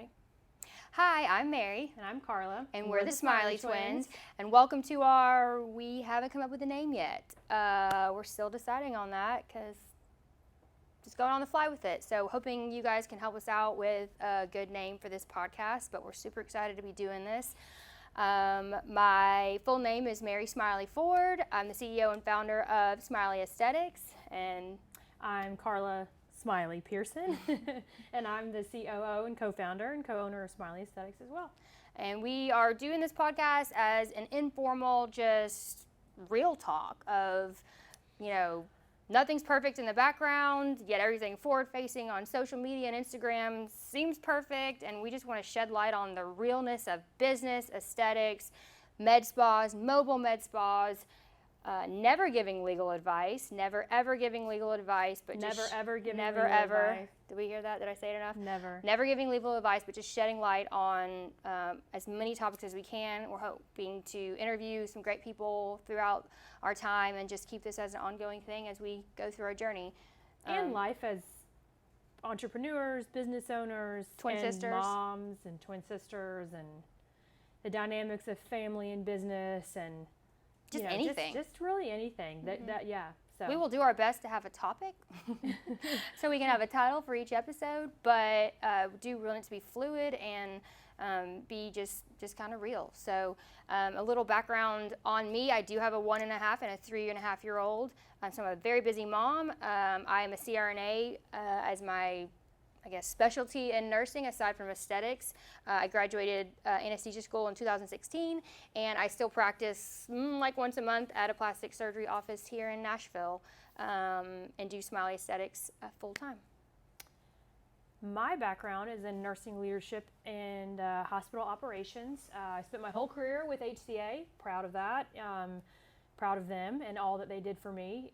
Ready? Hi, I'm Mary. And I'm Carla. And we're the Smiley Twins. And welcome to our, we haven't come up with a name yet. We're still deciding on that because just going on the fly with it. So hoping you guys can help us out with a good name for this podcast, but we're super excited to be doing this. My full name is Mary Smiley Ford. I'm the CEO and founder of Smiley Aesthetics. And I'm Carla Smiley Pearson, and I'm the COO and co-founder and co-owner of Smiley Aesthetics as well. And we are doing this podcast as an informal, just real talk of, nothing's perfect in the background, yet everything forward-facing on social media and Instagram seems perfect, and we just want to shed light on the realness of business, aesthetics, med spas, mobile med spas, never giving legal advice, never ever giving legal advice, but never just ever giving never legal ever. advice. Did we hear that? Did I say it enough? Never giving legal advice, but just shedding light on as many topics as we can. We're hoping to interview some great people throughout our time and just keep this as an ongoing thing as we go through our journey. And life as entrepreneurs, business owners, twin and sisters, moms and twin sisters, and the dynamics of family and business, and just anything. Just really anything. So we will do our best to have a topic so we can have a title for each episode, but do want it to be fluid and be just kind of real. So a little background on me. I do have a 1.5 and a 3.5-year-old. So I'm a very busy mom. I am a CRNA as my specialty in nursing aside from aesthetics. I graduated anesthesia school in 2016, and I still practice like once a month at a plastic surgery office here in Nashville and do Smiley Aesthetics full time. My background is in nursing leadership and hospital operations. I spent my whole career with HCA, proud of that. Proud of them and all that they did for me.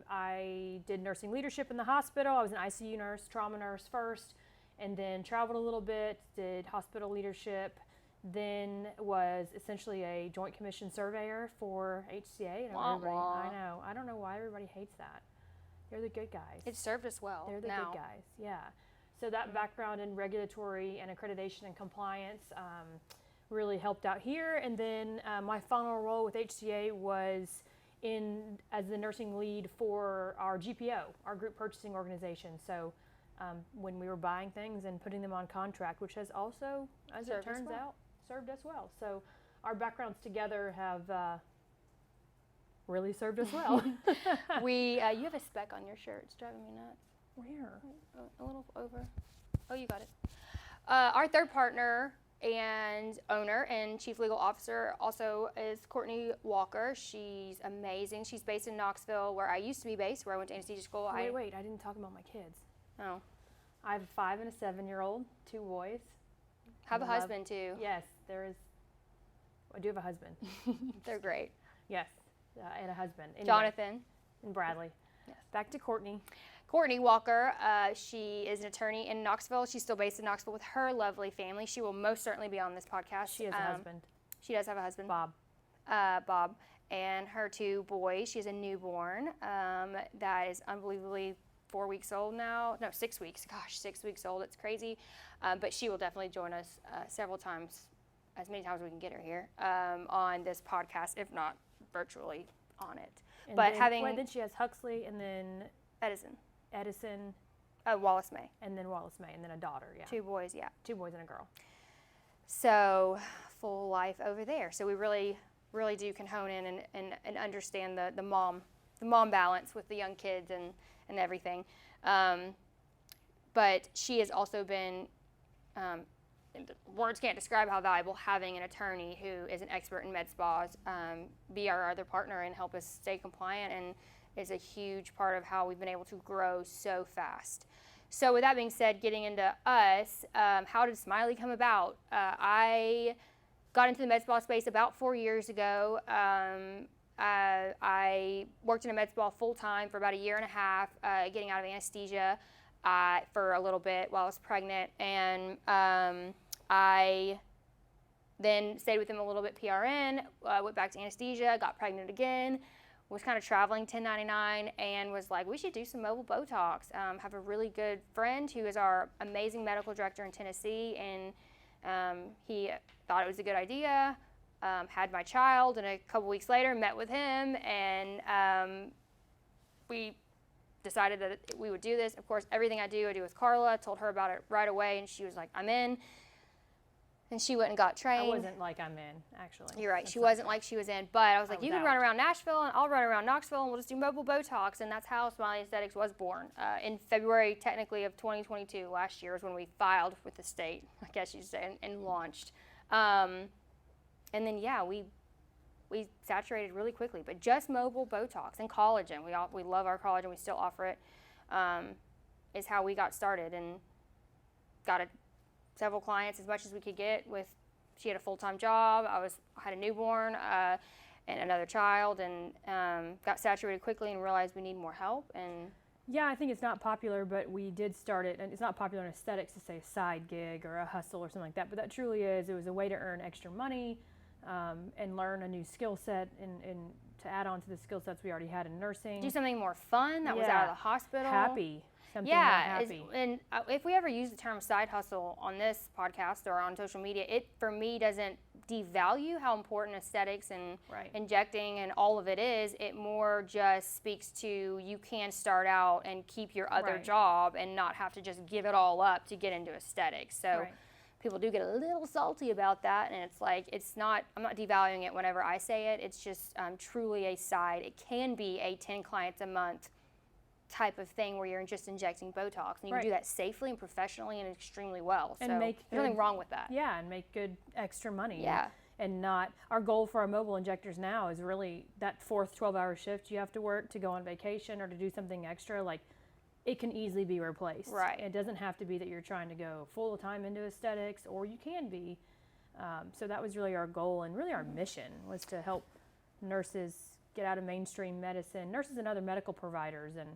I did nursing leadership in the hospital. I was an ICU nurse, trauma nurse first, and then traveled a little bit, did hospital leadership, then was essentially a joint commission surveyor for HCA. And wah, wah. I know. I don't know why everybody hates that. They're the good guys. It served us well. They're the good guys, yeah. So that background in regulatory and accreditation and compliance really helped out here. And then my final role with HCA was as the nursing lead for our GPO, our group purchasing organization. So when we were buying things and putting them on contract, which has also, as it turns out, served us well. So our backgrounds together have really served us well. You have a speck on your shirt. It's driving me nuts. Where? A little over. Oh, you got it. Our third partner and owner and chief legal officer also is Courtney Walker. She's amazing. She's based in Knoxville, where I used to be based, where I went to anesthesia school. Wait, I didn't talk about my kids. Oh. I have a 5- and a 7-year-old, 2 boys. Have a husband too. Yes, I do have a husband. They're great. Yes, and a husband. Anyway, Jonathan. And Bradley. Yes. Back to Courtney. Courtney Walker, she is an attorney in Knoxville. She's still based in Knoxville with her lovely family. She will most certainly be on this podcast. She has a husband. She does have a husband. Bob. And her 2 boys. She has a newborn that is unbelievably 4 weeks old now. No, 6 weeks. Gosh, 6 weeks old. It's crazy. But she will definitely join us several times, as many times as we can get her here, on this podcast, if not virtually on it. And but then she has Huxley and then Edison, Wallace May. And then Wallace May, and then a daughter, yeah. 2 boys, yeah. 2 boys and a girl. So, full life over there. So we really, really do can hone in and understand the mom balance with the young kids and everything. But she has also been, words can't describe how valuable having an attorney who is an expert in med spas be our other partner and help us stay compliant, and is a huge part of how we've been able to grow so fast. So with that being said, getting into us, how did Smiley come about? I got into the med spa space about 4 years ago. I worked in a med spa full time for about 1.5 years, getting out of anesthesia for a little bit while I was pregnant, and I then stayed with them a little bit PRN, went back to anesthesia, got pregnant again, was kind of traveling 1099 and was like, we should do some mobile Botox. Have a really good friend who is our amazing medical director in Tennessee, and he thought it was a good idea. Had my child, and a couple weeks later met with him, and we decided that we would do this. Of course, everything I do with Carla. Told her about it right away, and she was like, I'm in. And she went and got trained. I wasn't like I'm in, actually. You're right. That's she not wasn't true. like she was in. But I was like, was you can out. run around Nashville, and I'll run around Knoxville, and we'll just do mobile Botox. And that's how Smiley Aesthetics was born. In February, technically, of 2022, last year, is when we filed with the state, I guess you'd say, and launched. And then, yeah, we saturated really quickly. But just mobile Botox and collagen. We love our collagen. We still offer it. Is how we got started, and got several clients, as much as we could get with. She had a full-time job. I had a newborn and another child, and got saturated quickly and realized we need more help. And Yeah, I think it's not popular, but we did start it, and it's not popular in aesthetics to say a side gig or a hustle or something like that, but that truly is. It was a way to earn extra money and learn a new skill set, and to add on to the skill sets we already had in nursing. do something more fun that was out Yeah. of the hospital. Happy. Something more Yeah, happy. and if we ever use the term side hustle on this podcast or on social media, it for me doesn't devalue how important aesthetics and Right. injecting and all of it is. It more just speaks to you can start out and keep your other Right. job and not have to just give it all up to get into aesthetics. So Right. people do get a little salty about that, and it's like, I'm not devaluing it whenever I say it. It's just truly a side. It can be a 10 clients a month type of thing where you're just injecting Botox, and you Right. can do that safely and professionally and extremely well. And So make there's nothing good- wrong with that. Yeah, and make good extra money. Yeah. And not, our goal for our mobile injectors now is really that fourth 12-hour shift you have to work to go on vacation or to do something extra, like it can easily be replaced. Right. It doesn't have to be that you're trying to go full time into aesthetics, or you can be. So that was really our goal, and really our mission was to help nurses get out of mainstream medicine, nurses and other medical providers, and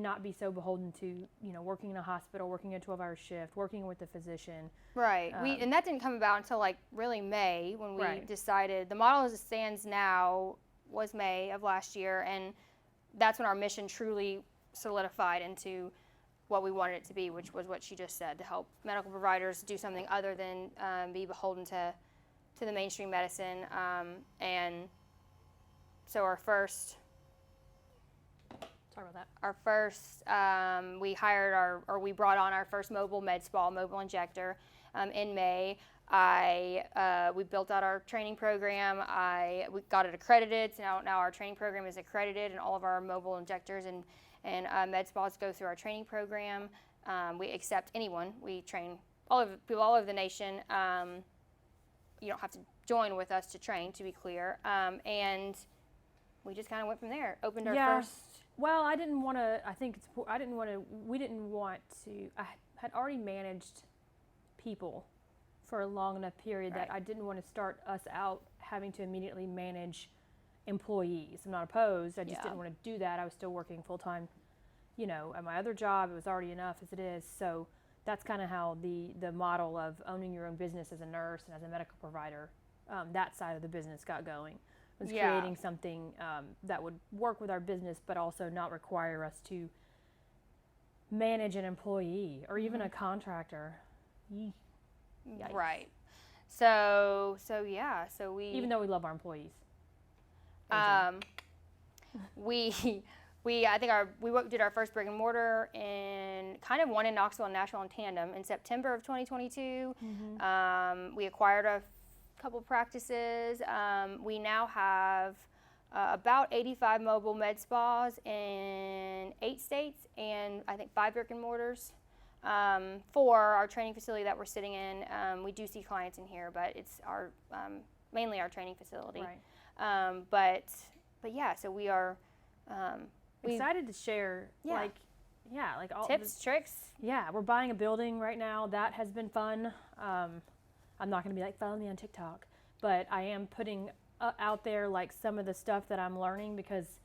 not be so beholden to, working in a hospital, working a 12-hour shift, working with a physician. Right. And that didn't come about until like really May, when we Right. decided the model as it stands now was May of last year, and that's when our mission truly solidified into what we wanted it to be, which was what she just said, to help medical providers do something other than be beholden to the mainstream medicine. And so our first, Sorry about that. we brought on our first mobile med spa, mobile injector in May. We built out our training program. We got it accredited. So now our training program is accredited, and all of our mobile injectors and med spas go through our training program. We accept anyone. We train people all over the nation. You don't have to join with us to train, to be clear. And we just kind of went from there. Opened our first. Well, I didn't want to. We didn't want to. I had already managed people for a long enough period that Right. I didn't want to start us out having to immediately manage employees. I'm not opposed. I just Yeah. didn't want to do that. I was still working full time, at my other job. It was already enough as it is. So that's kind of how the model of owning your own business as a nurse and as a medical provider, that side of the business got going. Was Yeah. creating something that would work with our business, but also not require us to manage an employee or even a contractor. Yikes. Right. So we. Even though we love our employees. I think we did our first brick and mortar in kind of one in Knoxville and Nashville in tandem in September of 2022. We acquired a couple practices. We now have about 85 mobile med spas in 8 states, and I think 5 brick and mortars. For our training facility that we're sitting in, we do see clients in here, but it's mainly our training facility. Right. But yeah, so we are Excited to share, Yeah. like all tips, tricks. Yeah, we're buying a building right now. That has been fun. I'm not going to be like, follow me on TikTok, but I am putting out there like some of the stuff that I'm learning, because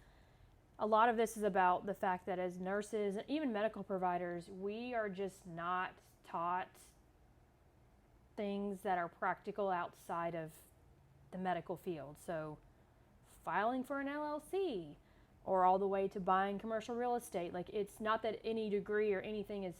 a lot of this is about the fact that as nurses and even medical providers, we are just not taught things that are practical outside of the medical field. So filing for an LLC, or all the way to buying commercial real estate. Like, it's not that any degree or anything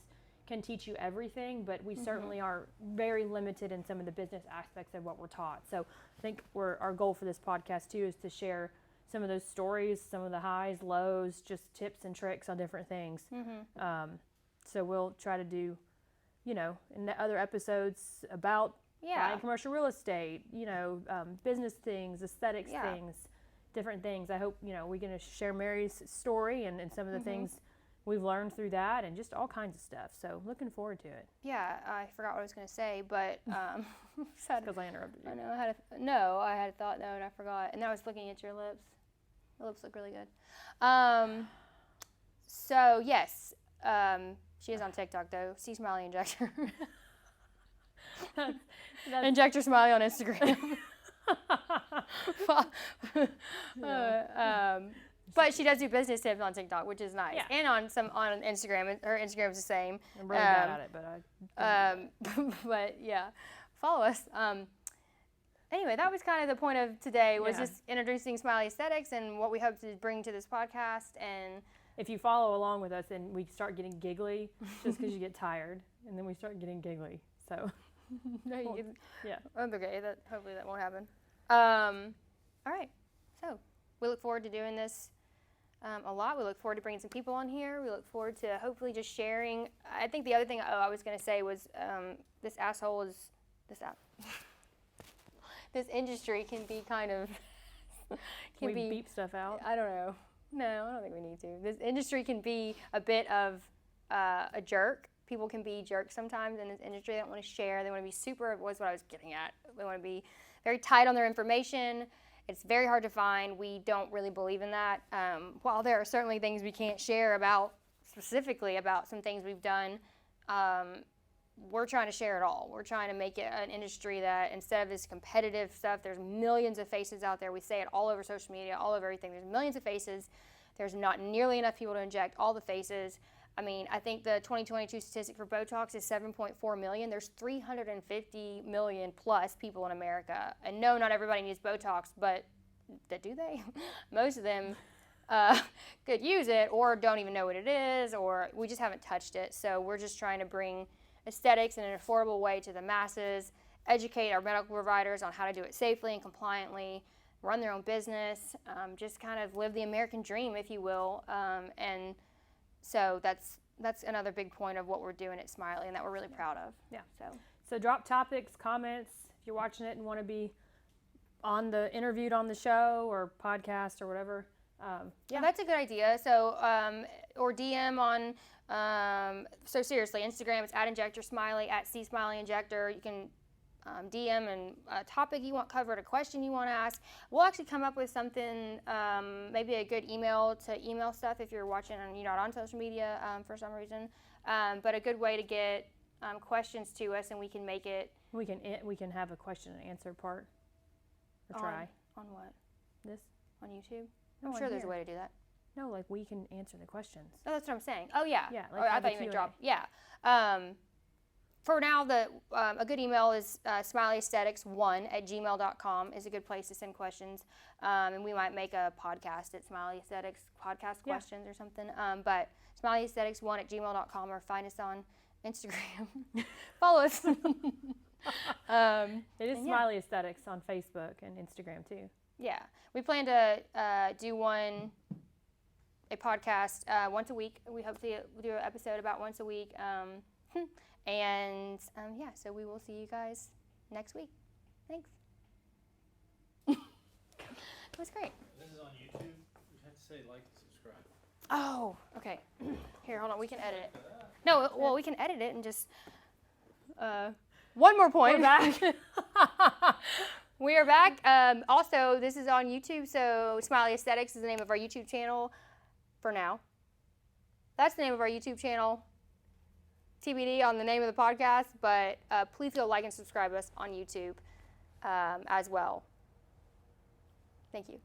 can teach you everything, but we certainly are very limited in some of the business aspects of what we're taught. So I think our goal for this podcast too is to share some of those stories, some of the highs, lows, just tips and tricks on different things. So we'll try to do, in the other episodes about buying commercial real estate, business things, aesthetics things, different things. I hope, we're going to share Mary's story and some of the things we've learned through that, and just all kinds of stuff. So looking forward to it. Yeah, I forgot what I was going to say, but Because I interrupted you. I know I had a thought though, and I forgot. And then I was looking at your lips. Your lips look really good. So yes, she is on TikTok though. See Smiley Injector. Injector Smiley on Instagram. But she does do business tips on TikTok, which is nice, and on Instagram. Her Instagram is the same. I'm really bad at it, but but yeah, follow us. Anyway, that was kind of the point of today, was just introducing Smiley Aesthetics and what we hope to bring to this podcast. And if you follow along with us and we start getting giggly, just because you get tired, and then we start getting giggly. So that's okay. Hopefully that won't happen. All right, so we look forward to doing this a lot. We look forward to bringing some people on here. We look forward to hopefully just sharing. I think the other thing I was going to say was this industry can be kind of beep stuff out. I don't know. No, I don't think we need to. This industry can be a bit of a jerk. People can be jerks sometimes in this industry. They don't want to share. They want to be super, was what I was getting at. They want to be very tight on their information. It's very hard to find. We don't really believe in that. While there are certainly things we can't share specifically about some things we've done, we're trying to share it all. We're trying to make it an industry that, instead of this competitive stuff, there's millions of faces out there. We say it all over social media, all over everything. There's millions of faces. There's not nearly enough people to inject all the faces. I mean, I think the 2022 statistic for Botox is 7.4 million. There's 350 million plus people in America. And no, not everybody needs Botox, but do they? Most of them could use it, or don't even know what it is, or we just haven't touched it. So we're just trying to bring aesthetics in an affordable way to the masses, educate our medical providers on how to do it safely and compliantly, run their own business, just kind of live the American dream, if you will. And so that's another big point of what we're doing at Smiley, and that we're really proud of. Yeah. So drop topics, comments, if you're watching it and want to be interviewed on the show or podcast or whatever. That's a good idea. So, or DM on, so seriously, Instagram, it's @InjectorSmiley, @CSmileyInjector. You can DM and a topic you want covered, a question you want to ask. We'll actually come up with something, maybe a good email to email stuff if you're watching and you're not on social media for some reason. But a good way to get questions to us, and we can make it. We can have a question and answer part. Or try. On what? This? On YouTube? No, I'm sure there's a way to do that. No, like we can answer the questions. Oh, that's what I'm saying. Oh, yeah. Yeah. Like I thought you meant drop. Yeah. For now, a good email is smileyesthetics1@gmail.com is a good place to send questions. And we might make a podcast at Smiley Aesthetics podcast questions or something. But smileyesthetics1@gmail.com, or find us on Instagram. Follow us. It is Smiley Aesthetics on Facebook and Instagram too. Yeah. We plan to do a podcast once a week. We hope to do an episode about once a week. So we will see you guys next week. Thanks. It was great. This is on YouTube. You have to say like and subscribe. Oh, okay. Here, hold on. We can edit it. No, well, we can edit it and just. One more point. We're back. We are back. Also, this is on YouTube, so Smiley Aesthetics is the name of our YouTube channel for now. That's the name of our YouTube channel. TBD on the name of the podcast, but please go like and subscribe us on YouTube as well. Thank you.